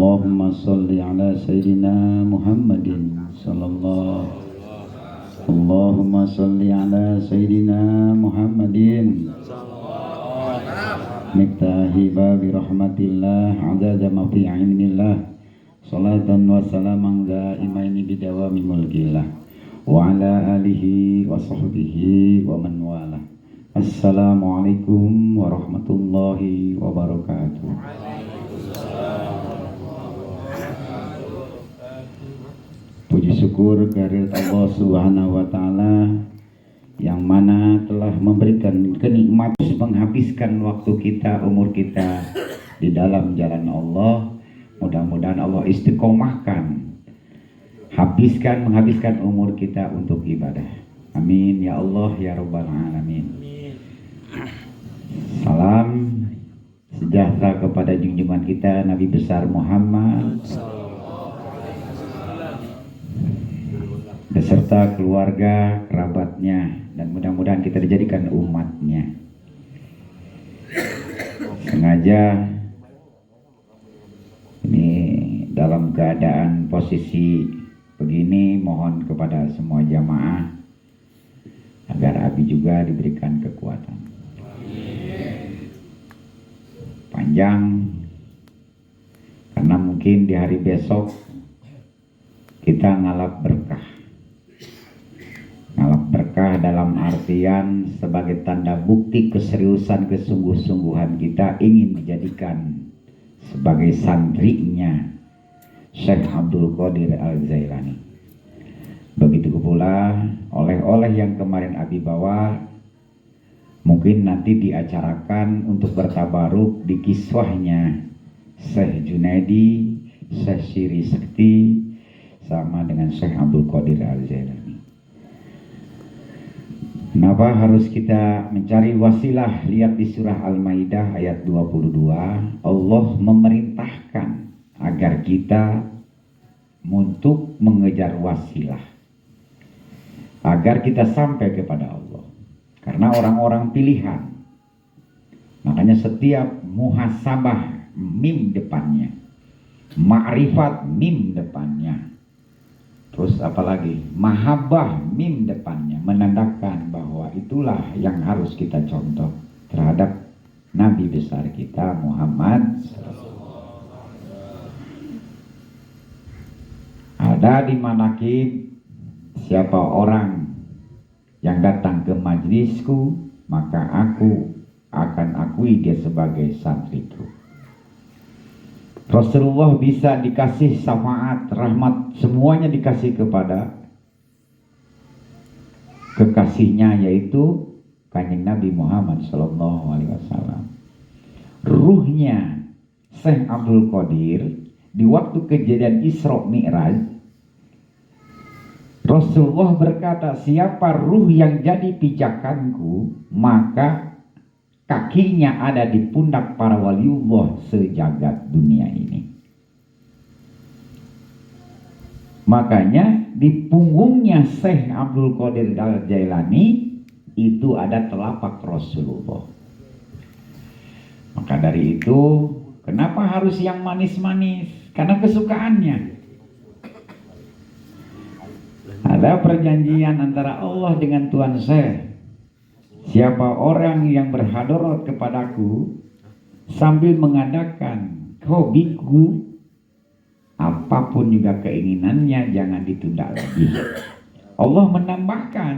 Allahumma salli ala Sayyidina Muhammadin sallallahu. Allahumma salli ala Sayyidina Muhammadin miftahi babi rahmatillah adada ma fi ilmillah salatan wa salaman daimaini bidawami mulkillah wa ala alihi wa sahbihi wa man wala. Assalamualaikum warahmatullahi wabarakatuh. Puji syukur kehadirat Allah Subhanahu wa taala yang mana telah memberikan kenikmatan menghabiskan waktu kita, umur kita di dalam jalan Allah. Mudah-mudahan Allah istiqomahkan menghabiskan umur kita untuk ibadah. Amin ya Allah ya rabbal alamin. Salam sejahtera kepada junjungan kita Nabi besar Muhammad beserta keluarga, kerabatnya, dan mudah-mudahan kita dijadikan umatnya. Sengaja ini dalam keadaan posisi begini, mohon kepada semua jamaah agar Abi juga diberikan kekuatan panjang, karena mungkin di hari besok kita ngalap berkah dalam artian sebagai tanda bukti keseriusan kesungguh-sungguhan kita ingin dijadikan sebagai santrinya Syekh Abdul Qadir Al-Jailani. Begitu pula oleh-oleh yang kemarin Abi bawa mungkin nanti diacarakan untuk bertabaruk di kiswahnya Syekh Junaidi, Syekh Syiri Sekti sama dengan Syekh Abdul Qadir Al-Jailani. Kenapa harus kita mencari wasilah? Lihat di surah Al-Maidah ayat 22, Allah memerintahkan agar kita untuk mengejar wasilah agar kita sampai kepada Allah. Karena orang-orang pilihan. Makanya setiap muhasabah mim depannya, ma'rifat mim depannya, terus apalagi mahabbah mim depannya, menandakan bahwa itulah yang harus kita contoh terhadap Nabi besar kita Muhammad. Ada di manakib siapa orang yang datang ke majlisku, maka aku akan akui dia sebagai santriku. Rasulullah bisa dikasih syafaat, rahmat, semuanya dikasih kepada kekasihnya, yaitu Kanjeng Nabi Muhammad SAW. Ruhnya Syekh Abdul Qadir di waktu kejadian Isra Mi'raj, Rasulullah berkata, siapa ruh yang jadi pijakanku, maka kakinya ada di pundak para waliullah sejagat dunia ini. Makanya di punggungnya Syekh Abdul Qadir Al-Jailani itu ada telapak Rasulullah. Maka dari itu, kenapa harus yang manis-manis? Karena kesukaannya. Ada perjanjian antara Allah dengan Tuhan Syekh. Siapa orang yang berhadarat kepadaku sambil mengadakan hobiku, apapun juga keinginannya jangan ditunda lagi. Allah menambahkan,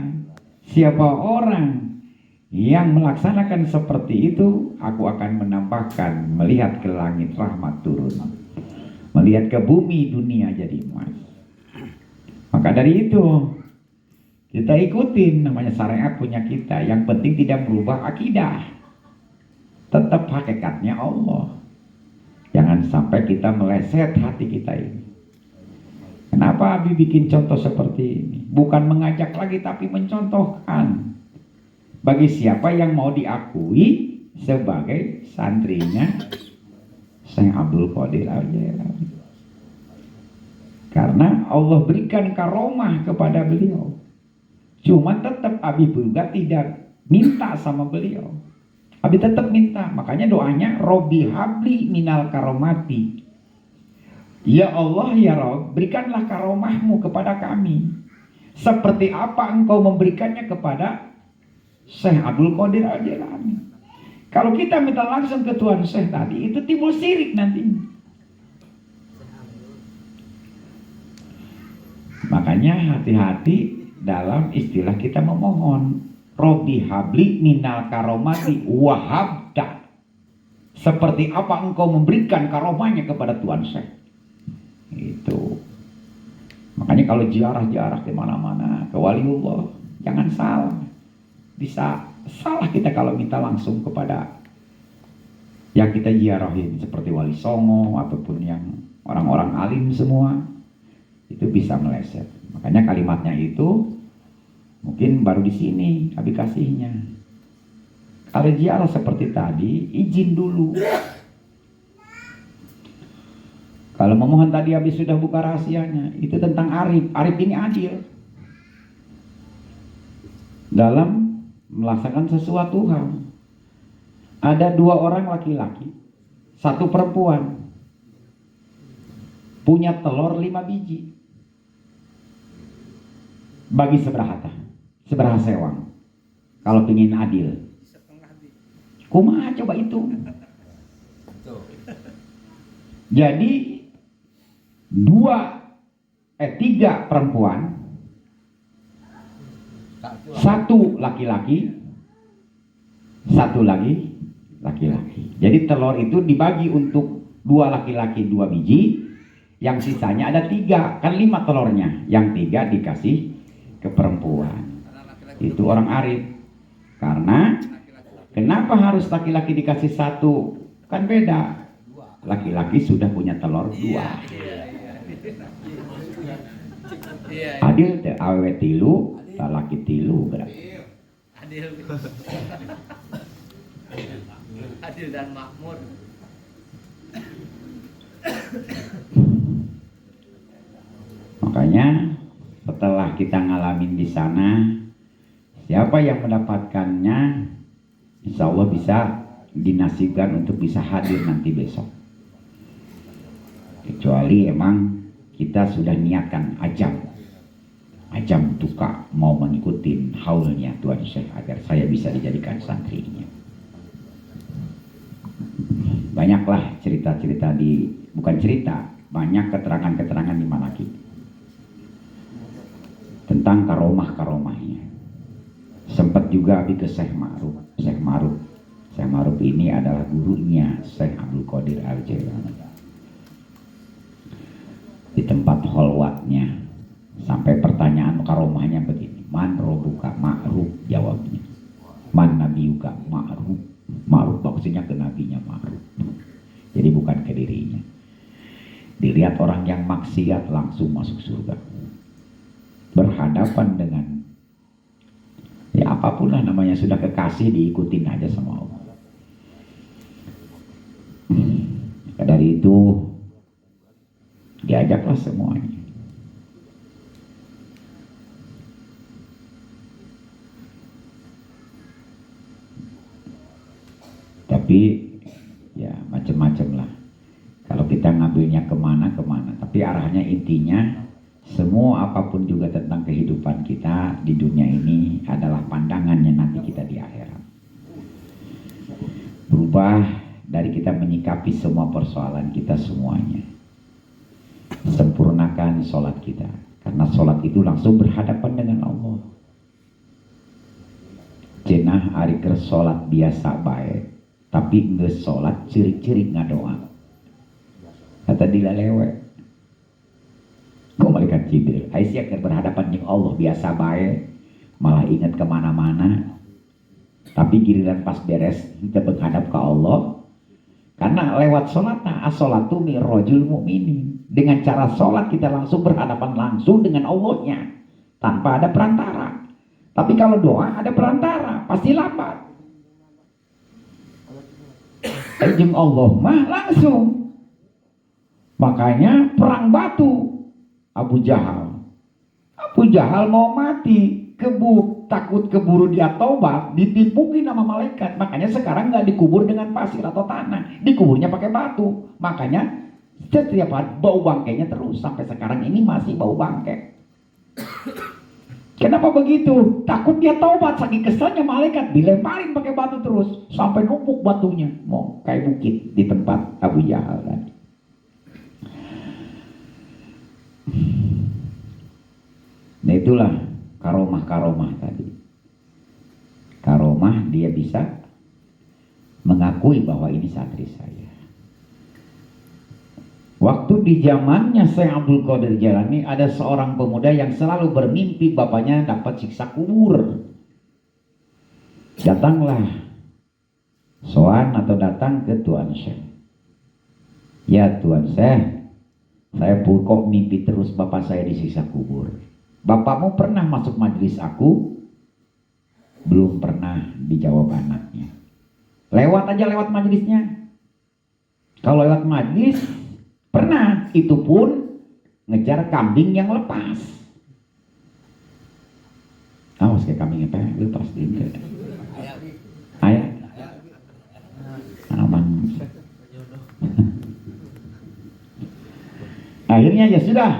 siapa orang yang melaksanakan seperti itu, aku akan menambahkan melihat ke langit rahmat turun, melihat ke bumi dunia jadi emas. Maka dari itu kita ikutin, namanya syariat punya kita. Yang penting tidak berubah akidah, tetap hakikatnya Allah. Jangan sampai kita meleset hati kita ini. Kenapa Abi bikin contoh seperti ini? Bukan mengajak lagi, tapi mencontohkan. Bagi siapa yang mau diakui sebagai santrinya Syekh Abdul Qadir Al-Jailani. Karena Allah berikan karomah kepada beliau. Cuma tetap Abi juga tidak minta sama beliau. Abi tetap minta. Makanya doanya Robbi habli minal karomati Ya Allah ya Rabb, berikanlah karomahmu kepada kami seperti apa engkau memberikannya kepada Syekh Abdul Qadir Al-Jilani. Kalau kita minta langsung ke Tuhan Syekh tadi, itu timbul syirik nantinya. Makanya hati-hati dalam istilah kita memohon. Robbi habli minal karomati wahabda. Seperti apa engkau memberikan karomahnya kepada Tuhan Syekh. Itu. Makanya kalau ziarah-ziarah kemana-mana ke waliullah, jangan salah. Bisa salah kita kalau minta langsung kepada yang kita ziarahin seperti Wali Songo ataupun yang orang-orang alim semua, itu bisa meleset. Makanya kalimatnya itu mungkin baru di sini aplikasinya. Kalau ziarah seperti tadi, izin dulu. Kalau memohon tadi habis sudah buka rahasianya, itu tentang Arif. Arif ini adil dalam melaksanakan sesuatu hal. Ada 2 orang laki-laki, 1 perempuan, punya telur 5 biji. Bagi seberapa? Seberapa sewang? Kalau pengen adil. Kumaha coba itu. Jadi 3 perempuan, 1 laki-laki, 1 lagi laki-laki. Jadi telur itu dibagi untuk 2 laki-laki 2 biji, yang sisanya ada 3, kan 5 telurnya, yang 3 dikasih ke perempuan. Itu orang arif. Karena kenapa harus laki-laki dikasih 1? Kan beda. Laki-laki sudah punya telur 2. Adil teh awewe 3, laki 3 berarti. Adil dan makmur. Makanya setelah kita ngalamin di sana, siapa yang mendapatkannya, insya Allah bisa dinasibkan untuk bisa hadir nanti besok. Kecuali emang kita sudah niatkan ajam tuka mau mengikuti haulnya Tuhan Syekh agar saya bisa dijadikan santrinya. Banyaklah cerita-cerita bukan cerita, banyak keterangan-keterangan di manakib tentang karomah-karomahnya. Sempat juga ke Syekh Ma'ruf. Syekh Ma'ruf ini adalah gurunya Syekh Abdul Qadir Al-Jilani. Di tempat holwatnya sampai pertanyaan karomahnya begini, man robuka Ma'ruf, jawabnya man nabiuka Ma'ruf. Ma'ruf maksudnya ke nabinya Ma'ruf, jadi bukan ke dirinya. Dilihat orang yang maksiat langsung masuk surga, berhadapan dengan ya apapun lah namanya, sudah kekasih diikutin aja sama Allah. Dari itu diajaklah semuanya. Tapi ya macam-macam lah. Kalau kita ngambilnya kemana, tapi arahnya intinya semua apapun juga tentang kehidupan kita di dunia ini adalah pandangannya nanti kita di akhirat. Berubah dari kita menyikapi semua persoalan kita semuanya. Sempurnakan sholat kita, karena sholat itu langsung berhadapan dengan Allah. Cenah ari keur sholat biasa baik, tapi geus sholat cirik-cirik ngadoa. Kata dilalewe ku malaikat Jibril, Aisyah keur berhadapan dengan Allah biasa baik, malah ingat kemana-mana, tapi giliran pas beres kita menghadap ke Allah. Karena lewat sholat, as-sholatu mirrojul mu'minin. Dengan cara sholat kita langsung berhadapan langsung dengan Allahnya, tanpa ada perantara. Tapi kalau doa ada perantara, pasti lambat. Jeung Allah mah langsung. Makanya perang batu Abu Jahal. Abu Jahal mau mati, takut keburu dia tobat, ditimpukin sama malaikat. Makanya sekarang nggak dikubur dengan pasir atau tanah, dikuburnya pakai batu. Makanya Setiap hari bau bangkainya terus, sampai sekarang ini masih bau bangkai. Kenapa begitu? Takut dia taubat, saking keselnya malaikat dilemparin pakai batu terus sampai numpuk batunya, mau kayak bukit di tempat Abu Jahal tadi. Nah itulah karomah tadi. Karomah dia bisa mengakui bahwa ini santri saya. Waktu di zamannya Syekh Abdul Qadir Jailani ada seorang pemuda yang selalu bermimpi bapaknya dapat siksa kubur. Datanglah soan atau datang ke Tuan Syekh. Ya Tuan Syekh, saya kok mimpi terus bapak saya disiksa kubur. Bapakmu pernah masuk majelis aku? Belum pernah, dijawab anaknya. Lewat aja lewat majelisnya. Kalau lewat majelis pernah, itu pun ngejar kambing yang lepas. Awas kayak kambing apa lepas ini. Ayah. Abang. Akhirnya ya sudah,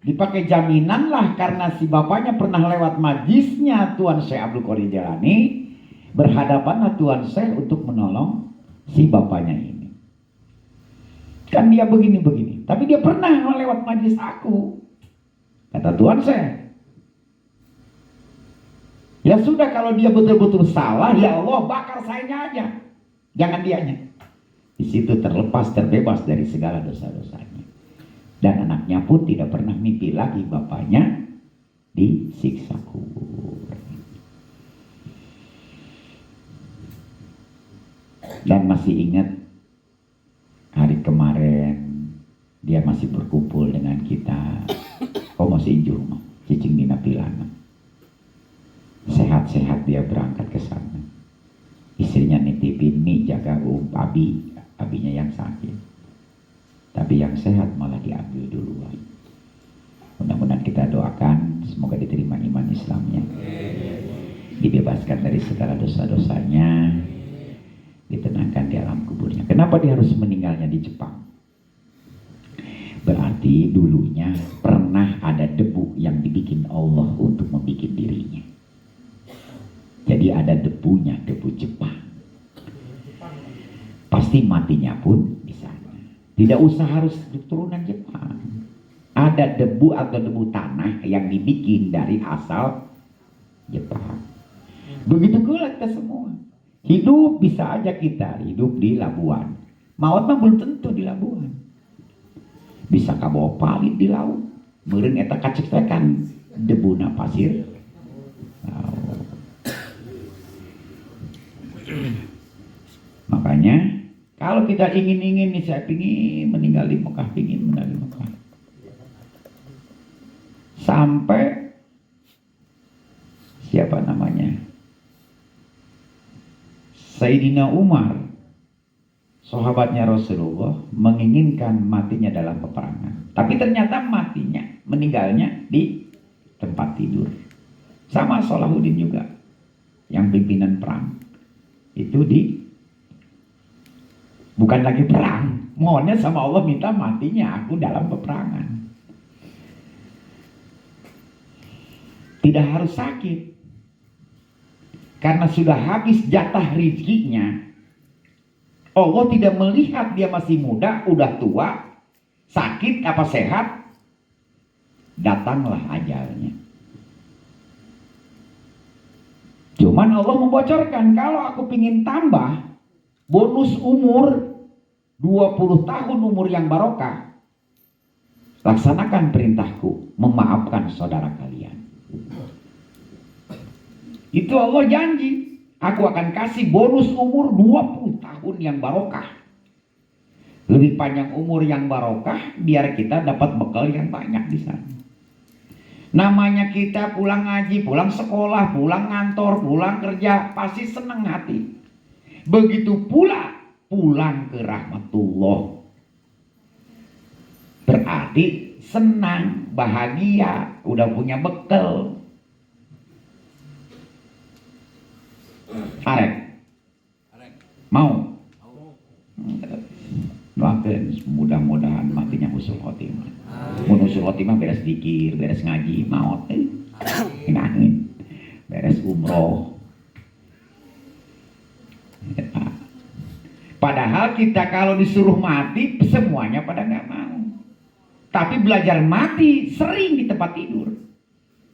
dipakai jaminan lah karena si bapaknya pernah lewat majlisnya Tuan Syekh Abdul Qadir Jailani, berhadapanlah Tuan Syekh untuk menolong si bapaknya ini. Kan dia begini-begini, tapi dia pernah lewat majlis aku. Kata Tuan Syekh, ya sudah kalau dia betul-betul salah, ya Allah bakar sayanya aja, jangan dianya. Di situ terlepas, terbebas dari segala dosa-dosanya. Dan anaknya pun tidak pernah mimpi lagi bapaknya disiksa kubur. Dan masih ingat hari kemarin dia masih berkumpul dengan kita. Oh masih injur mah, cicing dina pilana. Sehat-sehat dia berangkat ke sana. Istrinya nitipin nih jaga abinya yang sakit. Tapi yang sehat malah diambil duluan. Mudah-mudahan kita doakan semoga diterima iman Islamnya, dibebaskan dari segala dosa-dosanya, ditenangkan di alam kuburnya. Kenapa dia harus meninggalnya di Jepang? Berarti dulunya pernah ada debu yang dibikin Allah untuk membuat dirinya. Jadi ada debunya, debu Jepang. Pasti matinya pun di sana. Tidak usah harus keturunan Jepang. Ada debu atau debu tanah yang dibikin dari asal Jepang. Begitu pula kita semua. Hidup bisa aja kita hidup di Labuan. Maut mah belum tentu di Labuan. Bisa kabawa palit di laut. Meureun eta kacek-cekan debuna pasir. Makanya kalau kita ingin nih, saya ingin meninggal di Mekah, ingin meninggal di Mekah. Sampai siapa namanya? Sayyidina Umar, sahabatnya Rasulullah, menginginkan matinya dalam peperangan. Tapi ternyata matinya, meninggalnya di tempat tidur. Sama Salahuddin juga, yang pimpinan perang. Itu bukan lagi perang, mohonnya sama Allah minta matinya aku dalam peperangan. Tidak harus sakit. Karena sudah habis jatah rezekinya. Allah tidak melihat dia masih muda, udah tua, sakit apa sehat. Datanglah ajalnya. Cuman Allah membocorkan, kalau aku pingin tambah bonus umur 20 tahun umur yang barokah, laksanakan perintahku, memaafkan saudara kalian. Itu Allah janji, aku akan kasih bonus umur 20 tahun yang barokah. Lebih panjang umur yang barokah, biar kita dapat bekal yang banyak di sana. Namanya kita pulang ngaji, pulang sekolah, pulang ngantor, pulang kerja, pasti senang hati. Begitu pula pulang ke rahmatullah, berarti senang, bahagia, udah punya bekal. Arek mau doakan mudah-mudahan khotimah. Mun husnul khotimah beres zikir, beres ngaji, maot ngangin. Beres umroh. Padahal kita kalau disuruh mati semuanya pada nggak mau. Tapi belajar mati sering di tempat tidur.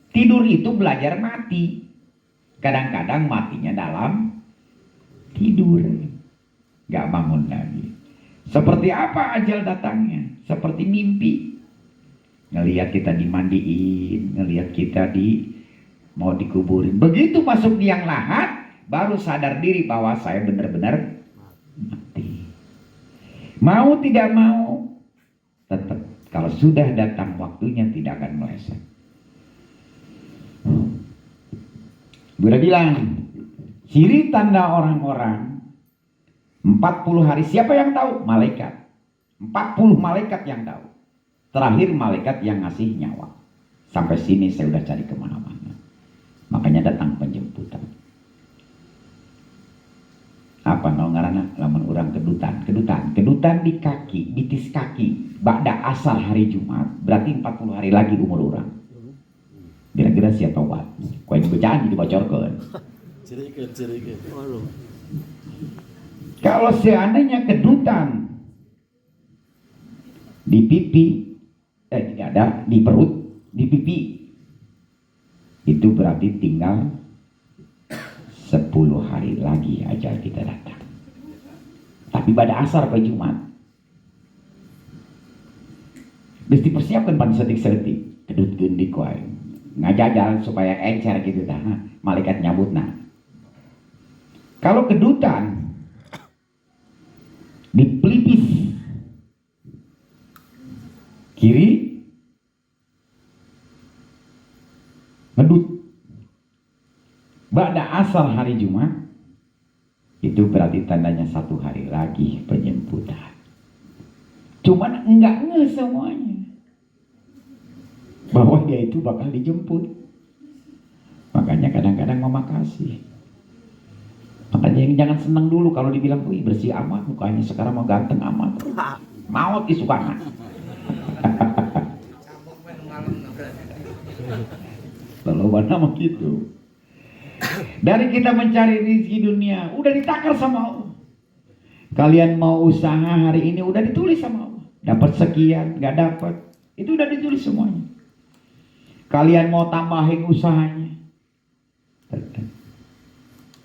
Tidur itu belajar mati. Kadang-kadang matinya dalam tidur. Nggak bangun lagi. Seperti apa ajal datangnya? Seperti mimpi. Ngelihat kita dimandiin, ngelihat kita mau dikuburin. Begitu masuk liang lahat, baru sadar diri bahwa saya benar-benar mati. Mau tidak mau, tetap kalau sudah datang waktunya tidak akan meleset. Buddha bilang, ciri tanda orang-orang 40 hari, siapa yang tahu? Malaikat. 40 malaikat yang tahu. Terakhir malaikat yang ngasih nyawa. Sampai sini saya udah cari kemana-mana. Makanya datang penjemputan. Apa nol ngarana? Lamun urang kedutan di kaki, bitis kaki. Ba'da asar hari Jumat, berarti 40 hari lagi umur urang. Kira-kira siapa buat? Kue bacaan jadi bocorkan. Ciri-ciri. Kalau seandainya kedutan di pipi, tidak ada di perut, di pipi, itu berarti tinggal 10 hari lagi ajal kita datang. Tapi pada asar pada Jumat, mesti dipersiapkan pan setik-setik, kedut gendik wae, ngajajal supaya encer gitu dah. Malaikat nyabut nah. Kalau kedutan di pelipis kiri ngedut ba'da asar hari Jumat, itu berarti tandanya 1 hari lagi penjemputan. Cuman enggak semuanya bahwa dia itu bakal dijemput. Makanya kadang-kadang mama kasih. Makanya yang jangan senang dulu kalau dibilang, wih bersih amat mukanya, sekarang mau ganteng amat. Maut disukana. Lalu mana gitu. Dari kita mencari rezeki dunia, udah ditakar sama Allah. Kalian mau usaha hari ini udah ditulis sama Allah. Dapat sekian, nggak dapat, itu udah ditulis semuanya. Kalian mau tambahin usahanya,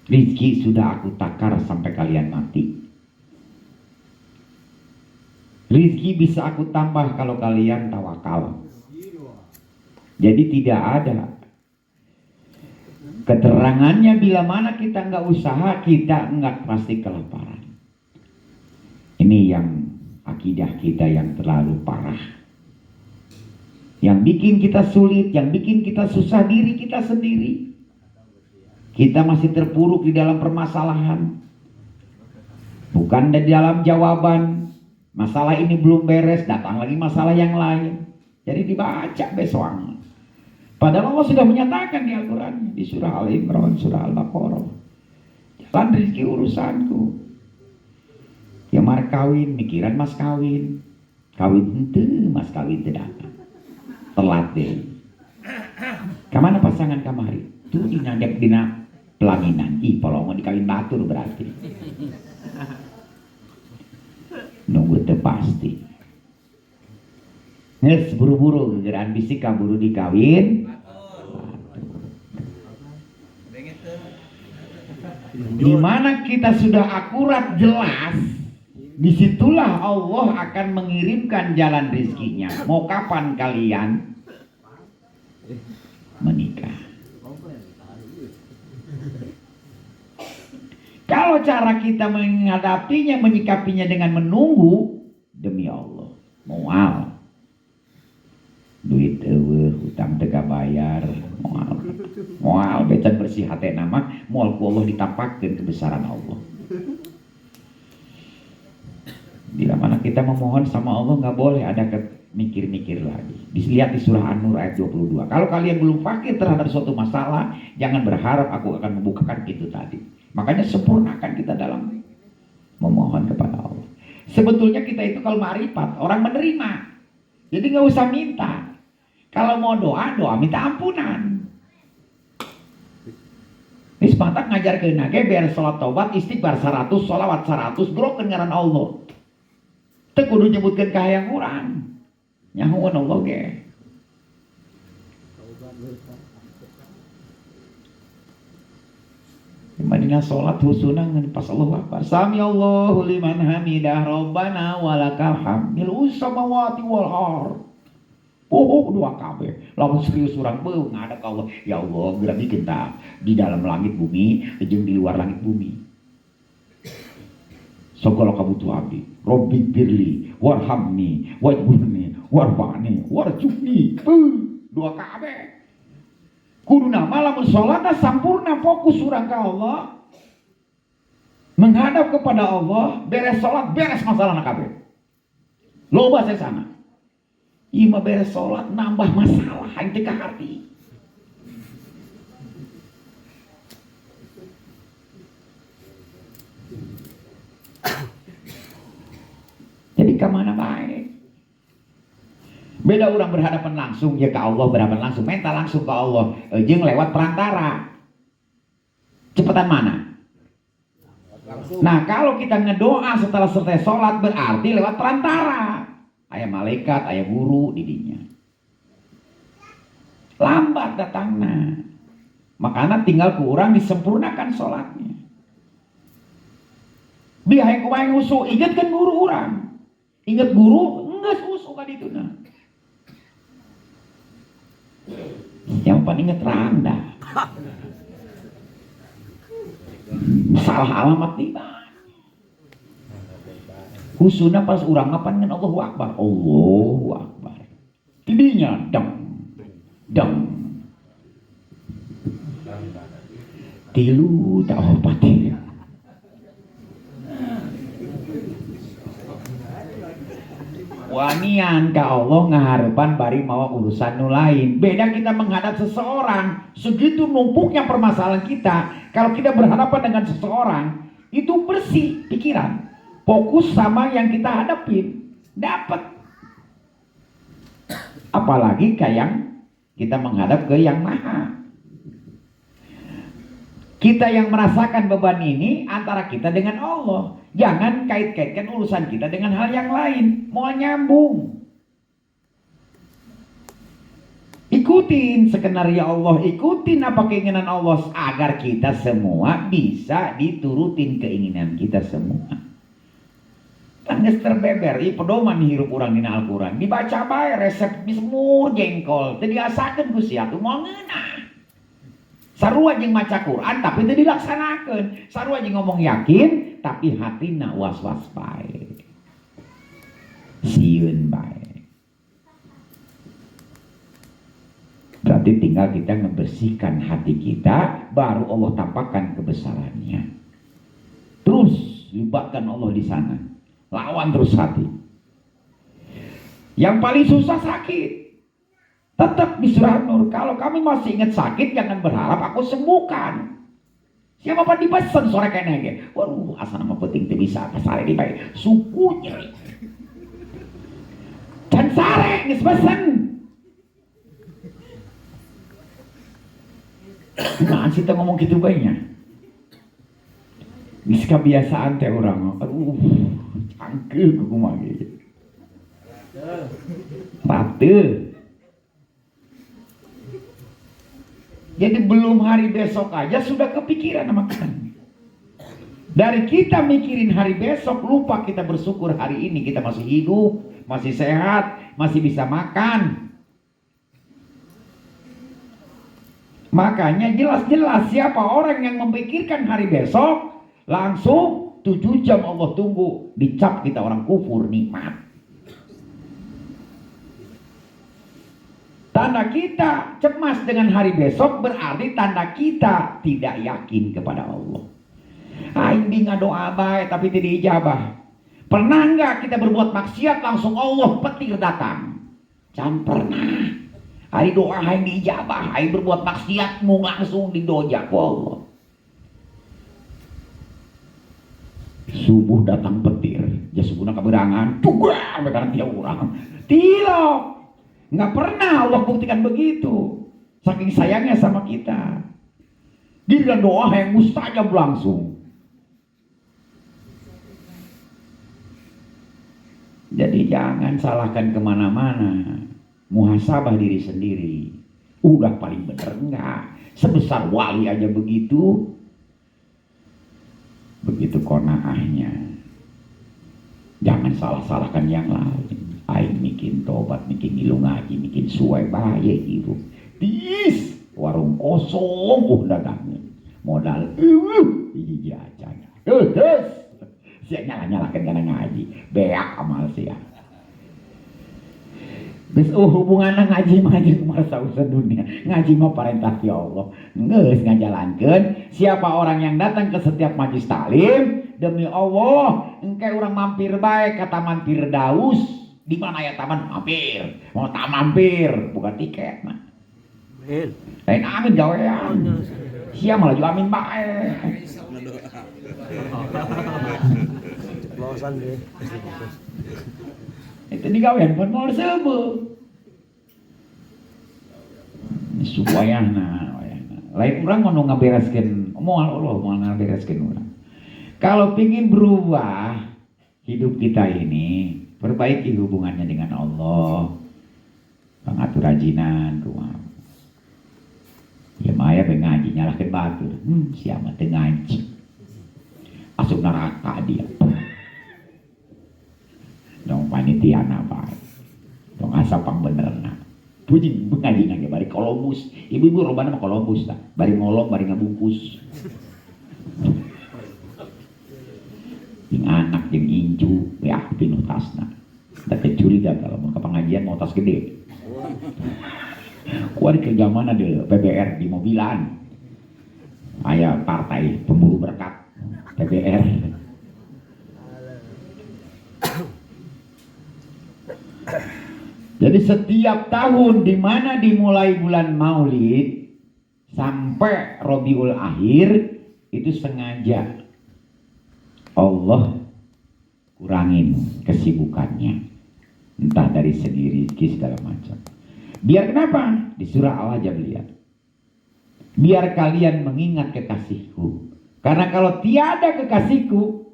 rezeki sudah aku takar sampai kalian mati. Rezeki bisa aku tambah kalau kalian tawakal. Jadi tidak ada keterangannya bila mana kita nggak usaha, kita nggak pasti kelaparan. Ini yang akidah kita yang terlalu parah. Yang bikin kita sulit, yang bikin kita susah diri kita sendiri. Kita masih terpuruk di dalam permasalahan. Bukan di dalam jawaban. Masalah ini belum beres, datang lagi masalah yang lain. Jadi dibaca besok. Padahal Allah sudah menyatakan di Al-Quran, di surah Al-Imran, surah Al-Baqarah, jalan rezeki urusanku. Ya mar kawin, mikiran mas kawin. Kawin ente, mas kawin tidak. Telat deh. Kemana pasangan kamari? Tuh dinadek dina pelaminan. Ih, kalau mau dikawin batur berarti. Nunggu teu pasti. Nges buru-buru gegeran bisik kaburu dikawin. Di mana kita sudah akurat jelas, disitulah Allah akan mengirimkan jalan rezekinya. Mau kapan kalian menikah? Kalau cara kita menghadapinya, menyikapinya dengan menunggu, demi Allah, moal duit hutang tega bayar, moal becan bersih hati nama, moal ku Allah ditampakkan kebesaran Allah. Bila mana kita memohon sama Allah, nggak boleh ada mikir-mikir lagi. Dilihat di surah An-Nur ayat 22. Kalau kalian belum fakir terhadap suatu masalah, jangan berharap aku akan membukakan itu tadi. Makanya sempurnakan kita dalam memohon kepada Allah. Sebetulnya kita itu kalau ma'rifat, orang menerima. Jadi nggak usah minta. Kalau mau doa, doa minta ampunan. Ini semangat ngajar ke nage biar sholat tobat, istighfar 100, sholawat 100, gerokan ngaran Allah. Teu kudu nyebutkan kahayang urang. Nyahuan Allah ge. Madinah sholat husuna ngan pas Allahu Akbar. Sami Allahu liman hamidah Rabbana walakal hamd. Mil samawati wal ardh. Dua kabeh. Lamun serius urang beuh ngadeg Allah. Ya Allah, geura bikin tah di dalam langit bumi jeung di luar langit bumi. Segala kabutuhan abdi. Robbi birli warhamni wajburni warfa'ni warjukni. Dua kabeh. Kuduna malam sholatna sampurna fokus urang ka Allah, menghadap kepada Allah, beres sholat beres masalah kabeh. Loba sesana. Ieu mah beres sholat nambah masalah aing teh ka hati. Jadi kemana baik? Beda orang berhadapan langsung ya ke Allah, berhadapan langsung mental langsung ke Allah jeung lewat perantara. Cepetan mana? Langsung. Nah kalau kita ngedoa setelah selesai sholat berarti lewat perantara. Aya malaikat, aya guru didinya. Lambat datangna. Makanya tinggal ku urang disempurnakan sholatnya. Biar kumaha usu, ingetkan guru urang. Ingat guru, geus usu ka dituna. Yang paling inget randa. Salah alamat tiba. Husuna pas urang ngapan ngan Allahu Akbar. Allahu Akbar. Tidinya deng. Tilu tak opati. Wanian ka Allah ngaharepan bari mawa urusan nu lain. Beda kita menghadap seseorang, segitu numpuknya permasalahan kita. Kalau kita berhadapan dengan seseorang, itu bersih pikiran, fokus sama yang kita hadapin, dapat. Apalagi kayak yang kita menghadap ke yang maha. Kita yang merasakan beban ini antara kita dengan Allah. Jangan kait-kaitkan urusan kita dengan hal yang lain. Mau nyambung. Ikutin skenario Allah. Ikutin apa keinginan Allah. Agar kita semua bisa diturutin keinginan kita semua. Tangis terbeber. Pedoman hirup orang dina Al-Quran. Dibaca bae resep semua jengkol. Diasakeun ku sia teu moal ngeunah. Sarua jeung maca Quran tapi teu dilaksanakeun. Sarua jeung ngomong yakin tapi hatina was-was bae. Sieun bae. Berarti tinggal kita ngebersihkan hati kita, baru Allah tampakkan kebesarannya. Terus libatkan Allah di sana. Lawan terus hati. Yang paling susah sakit. Tetap di surah Nur, kalau kami masih ingat sakit, jangan berharap aku sembuhkan. Siapa apa dipesan sore kene ge. Waduh, asa nama penting teu bisa pasare di bae. Suku nyeri. Can sare geus pesen. Kumaha sih teh ngomong kitu bae nya? Geus kebiasaan teh urang. Aduh, cangkeul kumaha ge. Pateuh. Jadi belum hari besok aja sudah kepikiran sama kita. Dari kita mikirin hari besok, lupa kita bersyukur hari ini kita masih hidup, masih sehat, masih bisa makan. Makanya jelas-jelas siapa orang yang memikirkan hari besok, langsung 7 jam Allah tunggu, dicap kita orang kufur nikmat. Tanda kita cemas dengan hari besok berarti tanda kita tidak yakin kepada Allah. Aing ngadoa bae tapi tidak dijabah. Pernah enggak kita berbuat maksiat langsung Allah petir datang? Jangan pernah. Hari doa aing dijabah, aing berbuat maksiat mung langsung didojak ku Allah. Subuh datang petir, besuguna keberangan juga karena dia orang tilok. Nggak pernah Allah buktikan begitu, saking sayangnya sama kita. Giliran doa yang mustajab langsung. Jadi jangan salahkan kemana-mana, muhasabah diri sendiri. Udah paling bener enggak? Sebesar wali aja begitu konaahnya. Jangan salah-salahkan yang lain. Aing bikin tobat, bikin ngilu ngaji, bikin suai baye hirup. Tis, warung kosong dagangnya. Modal hiji acanya. Terus sia nyala-nyalakan kana ngaji. Beak amal sia. Geus hubunganna ngaji mah jeung masa usaha dunia. Ngaji mah perintah ti Allah. Geus ngajalankeun. Siapa orang yang datang ke setiap majelis taklim, demi Allah, engke urang mampir bae ka Taman Firdaus. Di mana ya taman mampir? Mau tak mampir, bukan tiket mah. Lain amin gawean. Sia malah juga amin bae. Losan deh. Itu digawean pun mau disebut. Supayana. Lain orang mau ngabereskeun, moal Allah mau ngabereskeun urang. Kalau pingin berubah hidup kita ini, perbaiki hubungannya dengan Allah. Pangatur rajinan rumah. Ya maya ngaji nyalakeun batur. Sia mah teu ngaji. Asup neraka dia. Dong panitia bae. Dong asapang benerna. Puji ngaji nage bari Columbus. Ibu-ibu robana mah Columbus tah. Bari ngolong bari ngabungkus. Jeung anak jeung inju ya pinuh tasna. Da teh curiga kalau mau ke pengajian mau tas gede. Kuari kerja mana deh PBR di mobilan. Aya partai pemburu berkat PBR. Jadi setiap tahun di mana dimulai bulan Maulid sampai Rabiul Akhir itu sengaja Allah kurangin kesibukannya, entah dari segi rezeki segala macam. Biar kenapa? Di surah Al-Ahzab lihat. Biar kalian mengingat kekasihku. Karena kalau tiada kekasihku,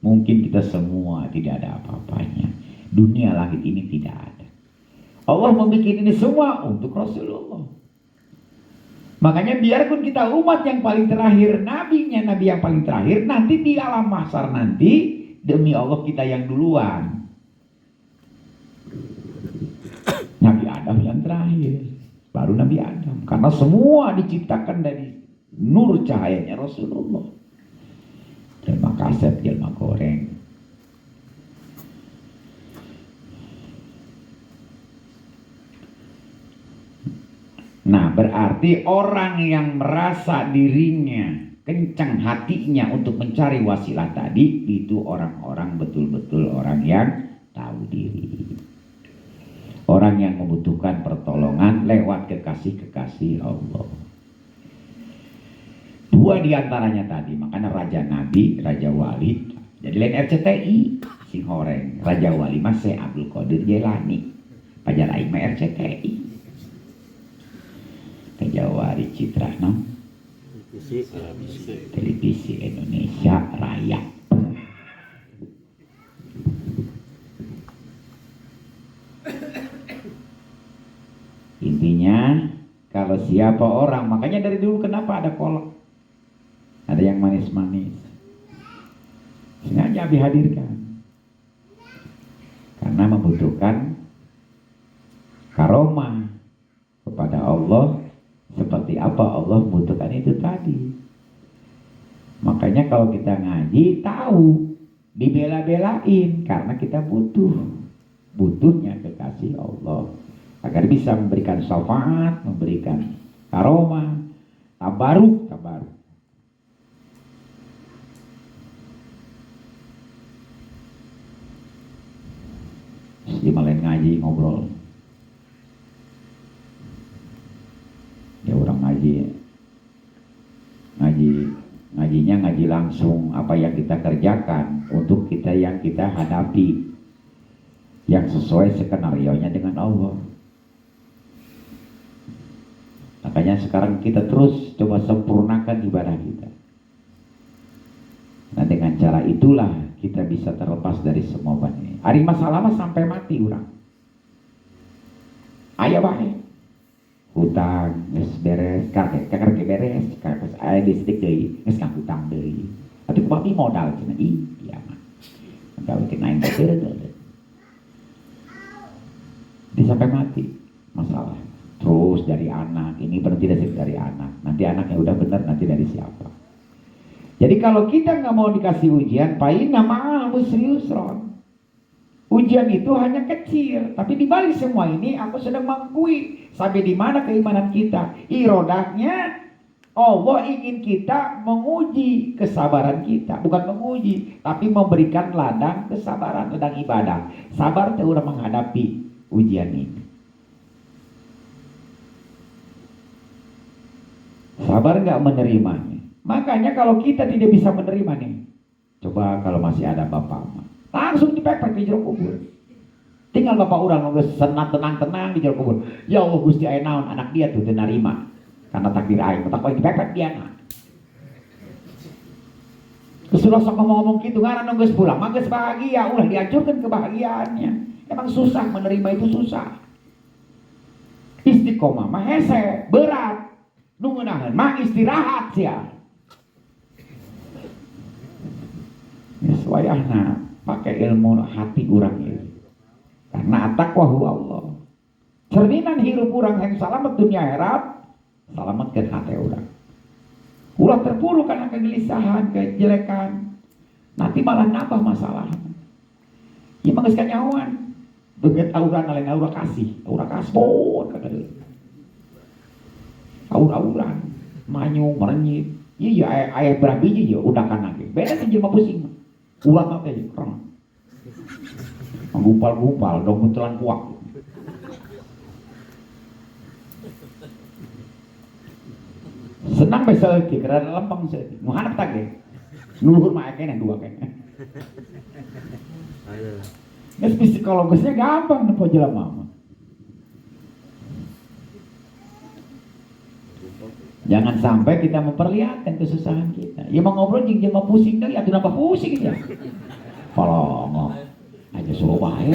mungkin kita semua tidak ada apa-apanya. Dunia langit ini tidak ada. Allah membuat ini semua untuk Rasulullah. Makanya biarpun kita umat yang paling terakhir, nabinya nabi yang paling terakhir, nanti di alam mahsyar nanti demi Allah kita yang duluan. Nabi Adam yang terakhir, baru Nabi Adam. Karena semua diciptakan dari nur cahayanya Rasulullah. Jelma kaset, jelma goreng. Nah, berarti orang yang merasa dirinya kencang hatinya untuk mencari wasilah tadi, itu orang-orang betul-betul orang yang tahu diri. Orang yang membutuhkan pertolongan lewat kekasih-kekasih Allah. Dua diantaranya tadi, makanya Raja Nabi, Raja Wali. Jadi lain RCTI, sing horeng. Raja Wali mas Syekh Abdul Qadir Jailani. Pajar aing mah RCTI. Raja Wali Citra no? Televisi Indonesia Raya. Intinya kalau siapa orang, makanya dari dulu kenapa ada kolak, ada yang manis-manis, sengaja dihadirkan karena membutuhkan karomah kepada Allah. Seperti apa Allah membutuhkan itu tadi. Makanya kalau kita ngaji tahu dibela-belain karena kita butuhnya kekasih Allah agar bisa memberikan syafaat, memberikan karomah, tabaruk. Di malam ngaji ngobrol. Ya orang ngajinya ngaji langsung apa yang kita kerjakan untuk kita yang kita hadapi yang sesuai skenario-nya dengan Allah. Makanya sekarang kita terus coba sempurnakan ibadah kita. Nah dengan cara itulah kita bisa terlepas dari semua beban ini. Hari masalah sampai mati orang. Ayah baik. Hutang, nges beres, kakek beres, kakek ayah listrik deh, nges kang hutang deh. Tapi kebab modal cina iya mah. Kalau kenain betul. Sampai mati masalah. Terus dari anak, ini berhenti dari anak. Nanti anaknya udah benar, nanti dari siapa? Jadi kalau kita nggak mau dikasih ujian, paina ma'al usri yusron. Ujian itu hanya kecil, tapi dibalik semua ini aku sedang mengakui sampai di mana keimanan kita. Irodahnya Allah ingin kita menguji kesabaran kita, bukan menguji, tapi memberikan ladang kesabaran, ladang ibadah. Sabar itu udah menghadapi ujian ini. Sabar nggak menerimanya. Makanya kalau kita tidak bisa menerima nih, coba kalau masih ada bapak langsung dipepet di jero kubur. Tinggal bapak orang nunggu senang tenang di jero kubur. Ya Allah Gusti aya naon anak dia tuh nerima karena takdir aing, tak boleh dipepet dia nah. Sudah sok ngomong gitu karena nunggu pulang, mangga bahagia, ulah dihancurkan kebahagiaannya. Emang susah menerima itu susah. Istiqomah mah hese, berat. Nunggunahan mah istirahat sia. Sesuaiana pakai ilmu hati orang ini. Karena at-taqwa Allah. Cerminan hirup orang yang selamat dunia akhirat, selamatkan hati orang. Ulah terpuruk karena kegelisahan, kejelekan. Nanti malah nambah masalah. Ieu mah geus kanyahoan. Beget auran lain aura kasih, aura kasbon kata dia. Aura-auran, manyu, merenyit. Iya aya berapa biji ya udakan lagi. Beda sih jelema pusing. Ulang apa ya? Kerang. Menggumpal-gumpal, dong muntelan kuak. Senang besok ki karena lempeng sih. Mau hanap tak ge? Nuluhur mah kene dua kene. Nges psikologisnya gampang nepo jelema mah. Jangan sampai kita memperlihatkan kesusahan kita. Ya mau ngobrol jeung jelema pusing deui atuh nambah pusing ya. Palongo. Aja suruh bae.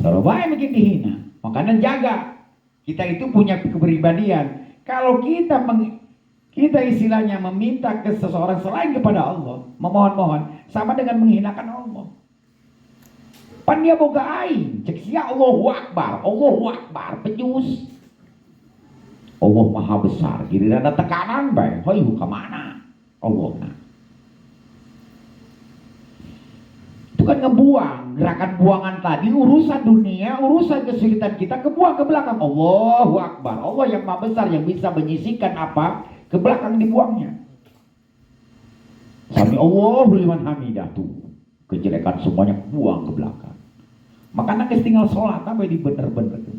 Suruh bae bikin dihina. Makanya jaga. Kita itu punya kepribadian. Kalau kita istilahnya meminta ke seseorang selain kepada Allah, memohon-mohon, sama dengan menghinakan Allah. Pan dia boga aing, cek sia Allahu Akbar, pejus. Allah Maha Besar, giliran ada tekanan bae, hoi ka mana? Allah nah. Itu kan ngebuang, gerakan buangan tadi urusan dunia, urusan kesulitan kita kebuang ke belakang. Allahu Akbar, Allah yang Maha Besar yang bisa menyisihkan apa ke belakang dibuangnya. Sami Allahu liman hamidah tuh. Kejelekan semuanya buang ke belakang. Makanya geus tinggal sholat apa di bener-bener tuh.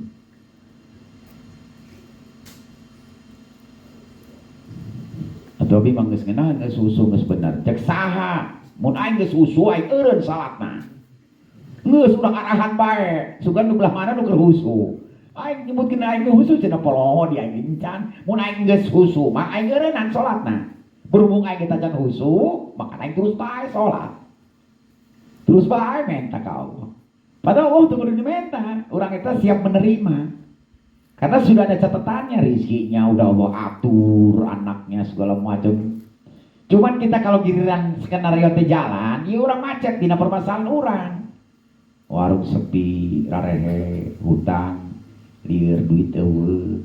Atau abi mah geus ngeunah geus husu geus bener. Cek saha? Mun aing geus husu aing eureun salatna. Geus urang arahan bae. Sugan nu belah mana nu keur husu. Aing nyebutkeun aing geus husu cenah poloho di aing encan. Mun aing geus husu mah aing eureunan salatna. Berhubung aing kita can husu, maka aing terus bae salat. Terus bae minta ka Allah. Padahal Allah tuh kudu diminta, orang itu siap menerima. Karena sudah ada catatannya, rizkinya udah Allah atur, anaknya segala macam. Cuman kita kalau giliran skenario teh jalan, ya orang macet dina permasalahan orang. Warung sepi, rarehe, hutang, lieur duit eueuh.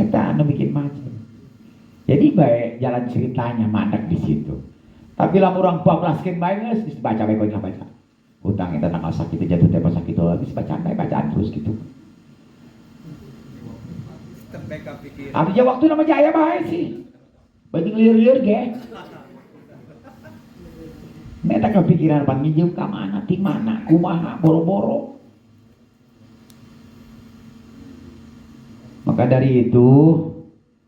Eta anu bikin macet. Jadi bae jalan ceritanya mandak di situ. Tapi lamun urang bablaskeun bae geus baca bae kok baca. Hutang itu tanggal sakit jatuh tempat sakit lagi bacaan terus gitu. Artinya waktu nama jaya baik sih. Banyak liur-liur ge. Neta kepikiran pan nginjem ka mana, ti mana, kumaha, boro-boro. Maka dari itu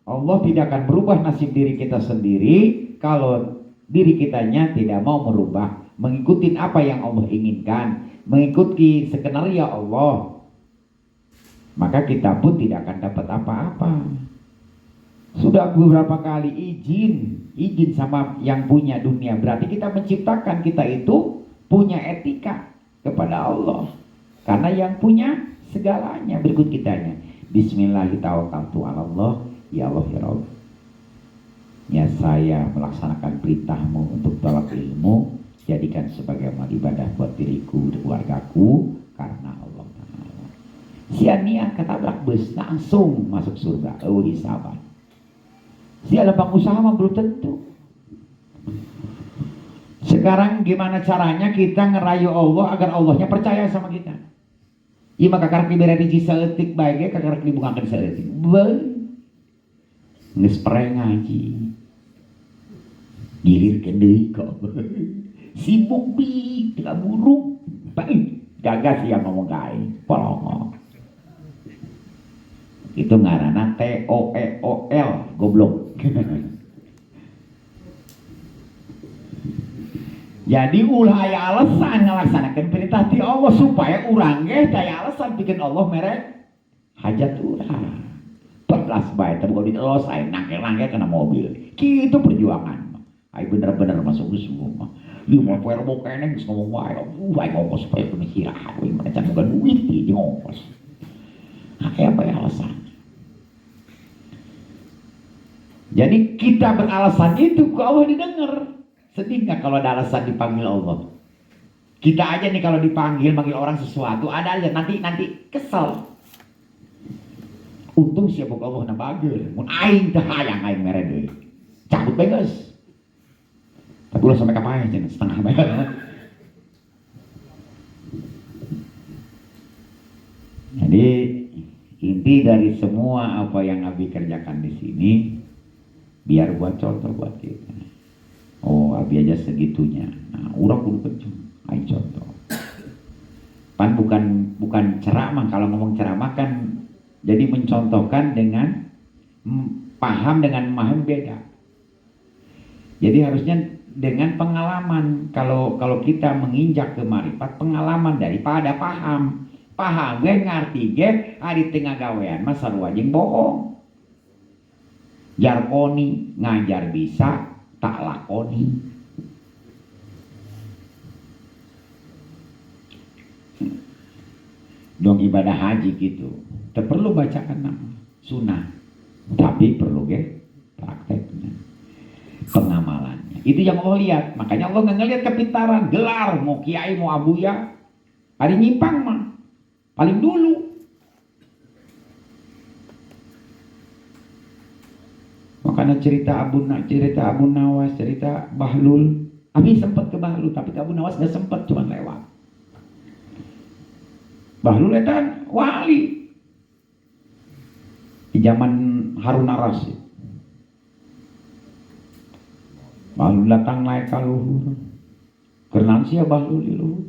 Allah tidak akan berubah nasib diri kita sendiri kalau diri kitanya tidak mau merubah, mengikuti apa yang Allah inginkan, mengikuti skenario Allah. Maka kita pun tidak akan dapat apa-apa. Sudah beberapa kali izin sama yang punya dunia, berarti kita menciptakan, kita itu punya etika kepada Allah, karena yang punya segalanya. Berikut kitanya, Bismillahirrahmanirrahim. Ya Allah ya Rabb, ya saya melaksanakan perintahmu untuk tolak ilmu, jadikan sebagai amal ibadah buat diriku dan keluargaku karena Allah Ta'ala. Sia-nia ketabrak bus langsung masuk surga. Oh disabar. Dia lapang usaha mah belum tentu. Sekarang gimana caranya kita ngerayu Allah agar Allahnya percaya sama kita? Iya maka karena diberi di saeutik bae ge karena dibukakeun saeutik. Geus pere ngaji. Gilirkeun deui kok. Sibuk bi, teu buru. Baik, gagas yang ngomong kae. Polong. Itu ngaranna TOEOL, goblok. Jadi ulah aya alasan ngalaksanakeun perintah ti Allah supaya urang ge daya alasan bikin Allah mere hajat urang. 14 bae teh bukan ditelos aya nangke-nangke kana mobil. Kitu perjuangan. Ai bener-bener masuk semua mah. Ieu mah poe rebo keneh geus ngomong wae. Wae ngongkos supaya pemikiran we mana can boga duit di ngongkos. Aya bae alasan. Jadi kita beralasan itu ke Allah didengar. Sedih nggak kalau ada alasan dipanggil Allah? Kita aja nih kalau dipanggil manggil orang sesuatu ada aja nanti kesel. Untung siapa Allah na bagel. Mun aing teh hayang aing mere deui. Cabut bae geus. Tapi ulah sampai kapan cenah setengah bae. Jadi inti dari semua apa yang Abi kerjakan di sini biar buat contoh buat kita. Oh, Abi aja segitunya. Nah, urang kudu kenceng. Aing contoh. Pan bukan ceramah. Kalau ngomong ceramah kan jadi mencontohkan dengan paham dengan memahami beda. Jadi harusnya dengan pengalaman. Kalau kita menginjak ke marifat, pengalaman daripada paham. Paham gue ngerti gue ari tengah gawean mah sarua jeung bohong. Jarkoni ngajar bisa tak lakoni. Dong ibadah haji gitu tak perlu bacaan nama sunnah, tapi perlu prakteknya, pengamalannya. Itu yang Allah lihat. Makanya Allah nggak ngelihat kepintaran gelar mau kiai mau abuya hari nyimpang mah paling dulu. Makanya cerita Abu Nawas, cerita Bahlul. Abi sempat ke Bahlul, tapi ke Abu Nawas gak sempat, cuma lewat. Bahlul itu wali di zaman Harun ar-Rasyid. Bahlul datang naik ke luhur. Kenal sih ya Bahlul di luhur.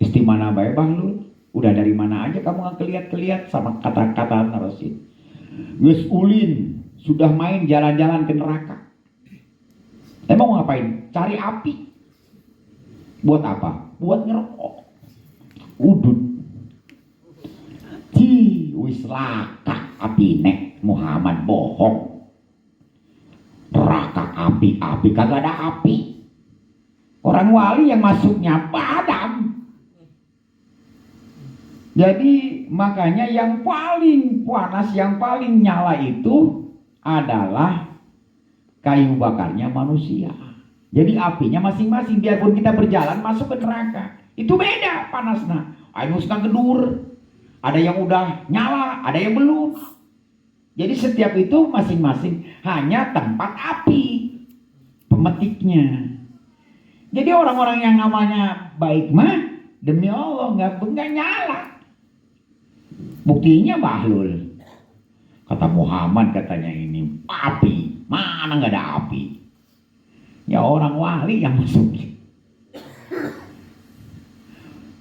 Istimana bae Bahlul. Udah dari mana aja kamu nggak keliat sama kata-kata ar-Rasyid. Geus ulin. Sudah main jalan-jalan ke neraka. Emang mau ngapain? Cari api. Buat apa? Buat ngerokok. Udut. Wis laka api nek Muhammad bohong. Neraka api kagak ada api. Orang wali yang masuknya padam. Jadi makanya yang paling panas, yang paling nyala itu adalah kayu bakarnya manusia. Jadi apinya masing-masing. Biarpun kita berjalan masuk ke neraka, itu beda panasnya. Ayo sedang gedur. Ada yang udah nyala, ada yang belum. Jadi setiap itu masing-masing hanya tempat api pemetiknya. Jadi orang-orang yang namanya baik mah demi Allah nggak nyala. Buktinya Bahlul. Kata Muhammad katanya ini api, mana nggak ada api? Ya orang wali yang masuk.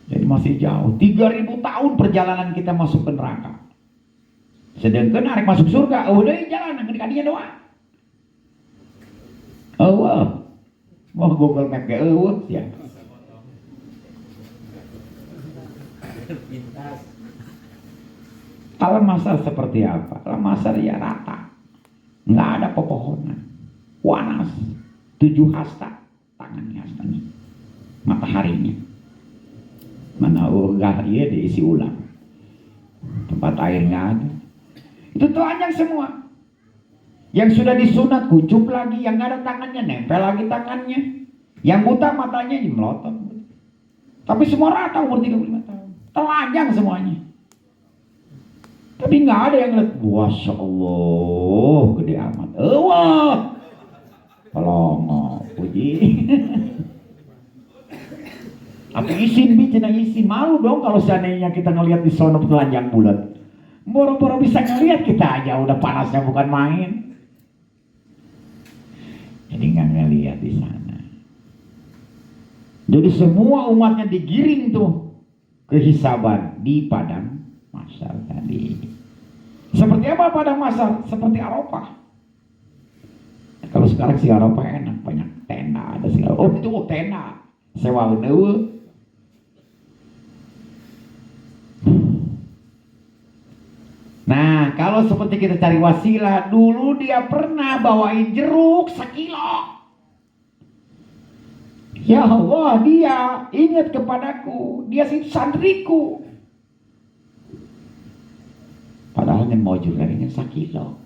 Jadi masih jauh. 3000 tahun perjalanan kita masuk ke neraka. Sedangkan arek masuk surga, udah jalan nang kadinya doang. Mau Google Map ge ya. Alam masar seperti apa? Alam masar ya rata, nggak ada pepohonan, panas, 7 hasta tangannya hastanya, mataharinya. Mana urgah iya diisi ulang, tempat air nggak ada. Itu telanjang semua. Yang sudah disunat kucup lagi, yang nggak ada tangannya nempel lagi tangannya, yang buta matanya melotot. Tapi semua rata umur 35 tahun, telanjang semuanya. Tapi nggak ada yang lihat, Masya Allah, gede amat. Wah, pelongo, puji. Apa isin bicara isin, malu dong kalau seandainya kita ngelihat di sono telanjang bulat. Boro-boro bisa ngelihat kita aja udah panasnya bukan main. Jadi nggak ngelihat di sana. Jadi semua umatnya digiring tuh ke hisaban di padang mahsyar tadi. Seperti apa padang mahsyar? Seperti Arafah. Kalau sekarang sih Arafah enak, banyak tenda ada segala. Oh itu tenda sewa neueuh. Nah, kalau seperti kita cari wasilah, dulu dia pernah bawain jeruk 1 kilo. Ya Allah, dia ingat kepadaku, dia sih santriku. Padahal yang mau juga ingin 1 kilo.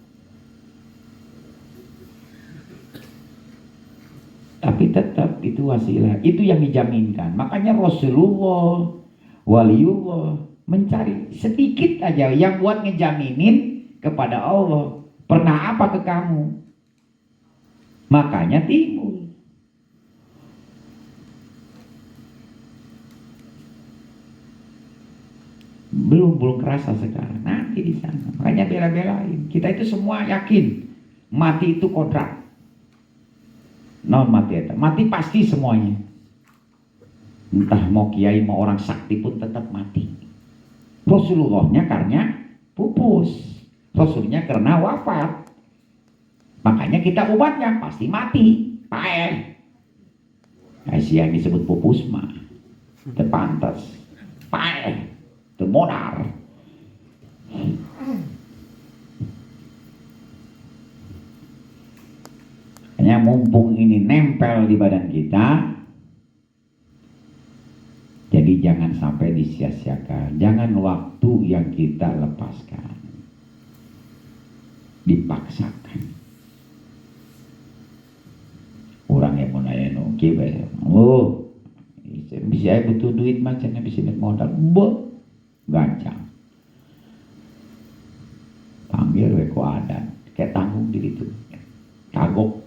Tapi tetap itu wasilah, itu yang dijaminkan. Makanya Rasulullah, waliullah mencari sedikit aja yang buat ngejaminin kepada Allah. Pernah apa ke kamu? Makanya timbul. Belum kerasa sekarang. Nanti di sana. Makanya bela-belain. Kita itu semua yakin mati itu kodrat. Non mati itu. Mati pasti semuanya. Entah mau kiai mau orang sakti pun tetap mati. Rasulullahnya karena pupus, Rasulnya karena wafat. Makanya kita umatnya pasti mati. Paeh. Yang disebut pupus mah terpantas. Paeh. Termodar. Hanya mumpung ini nempel di badan kita. Jadi jangan sampai disia-siakan. Jangan waktu yang kita lepaskan dipaksakan. Orang yang mau nanya oke, oh bisa butuh duit macam bisa modal, gancang. Panggil weko adan, kayak tanggung diri itu, kagok.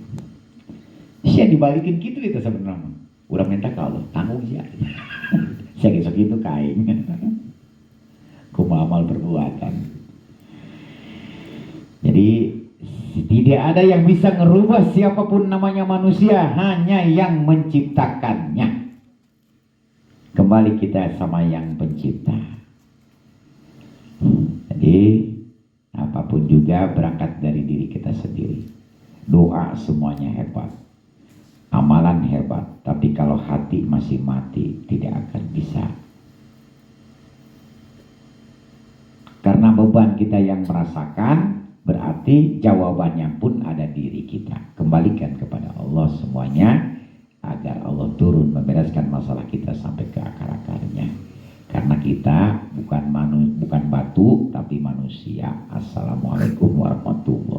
Saya dibalikin gitu itu sebenarnya. Udah minta kalau tanggung sih. Saya itu kain. Kumamal perbuatan. Jadi tidak ada yang bisa ngerubah siapapun namanya manusia, hanya yang menciptakannya. Kembali kita sama yang pencipta. Jadi apapun juga berangkat dari diri kita sendiri. Doa semuanya hebat, amalan hebat, tapi kalau hati masih mati tidak akan bisa. Karena beban kita yang merasakan, berarti jawabannya pun ada diri kita. Kembalikan kepada Allah semuanya, agar Allah turun membereskan masalah kita sampai ke akar-akarnya. Karena kita bukan batu tapi manusia. Assalamualaikum warahmatullahi wabarakatuh.